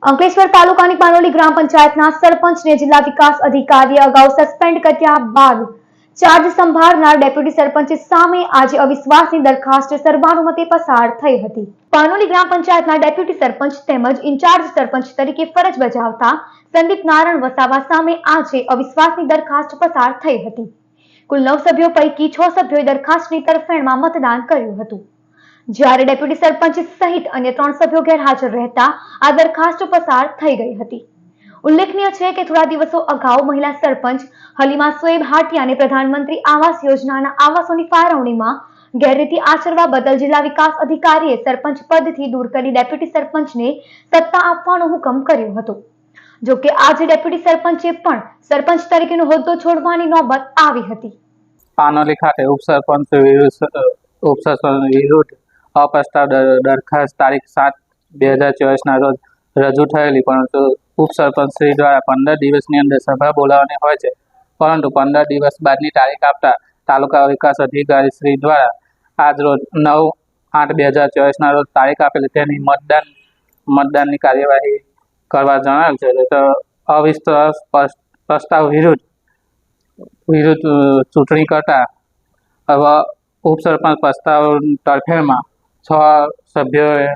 અંકલેશ્વર તાલુકાની પાનોલી ગ્રામ પંચાયતના સરપંચને જિલ્લા વિકાસ અધિકારીએ અગાઉ સસ્પેન્ડ કર્યા બાદ ચાર્જ સંભાળનાર ડેપ્યુટી સરપંચ સામે આજે અવિશ્વાસની દરખાસ્ત સર્વાનુમતે પસાર થઈ હતી. પાનોલી ગ્રામ પંચાયતના ડેપ્યુટી સરપંચ તેમજ ઇન્ચાર્જ સરપંચ તરીકે ફરજ બજાવતા સંદીપ નારાયણ વસાવા સામે આજે અવિશ્વાસની દરખાસ્ત પસાર થઈ હતી. કુલ 9 સભ્યો પૈકી 6 સભ્યોએ દરખાસ્તની તરફેણમાં મતદાન કર્યું હતું, જ્યારે ડેપ્યુટી સરપંચ સહિત અન્ય 3 સભ્યો ગેરહાજર રહેતા આ દરખાસ્ત પસાર થઈ ગઈ હતી. ઉલ્લેખનીય છે કે થોડા દિવસો અગાઉ મહિલા સરપંચ હલીમા સોએબ હાટિયાને પ્રધાનમંત્રી આવાસ યોજનાના આવાસોની ફાળવણીમાં ગેરરીતિ આચરવા બદલ જિલ્લા વિકાસ અધિકારીએ સરપંચ પદથી દૂર કરી ડેપ્યુટી સરપંચને સત્તા આપવાનો હુકમ કર્યો હતો. જો કે આજે ડેપ્યુટી સરપંચે પણ સરપંચ તરીકેનો હોદ્દો છોડવાની નોબત આવી હતી. પાનોલી ખાતે ઉપસરપંચ વિરુદ્ધ અપ્રસ્તાવ દરખાસ્ત તારીખ 7/2024 રોજ રજૂ થયેલી, પરંતુ ઉપસરપંચ શ્રી દ્વારા 15 દિવસની અંદર સભા બોલાવવાની હોય છે, પરંતુ 15 દિવસ બાદની તારીખ આપતા તાલુકા વિકાસ અધિકારી શ્રી દ્વારા આજ રોજ 9/8/2024 રોજ તારીખ આપેલી તેની મતદાનની કાર્યવાહી કરવા જણાવેલ છે. તો અવિશ્વાસ પ્રસ્તાવ વિરુદ્ધ ચૂંટણી કરતા હવે ઉપસરપંચ પ્રસ્તાવ તરફેણમાં 6 સભ્યોએ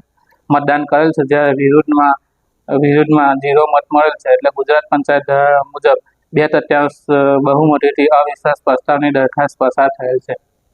મતદાન કરેલ છે, જ્યારે વિરુદ્ધમાં 0 મત મળેલ છે. એટલે ગુજરાત પંચાયત ધારા મુજબ 2/3 બહુમતીથી અવિશ્વાસ પ્રસ્તાવની દરખાસ્ત પસાર થયેલ છે.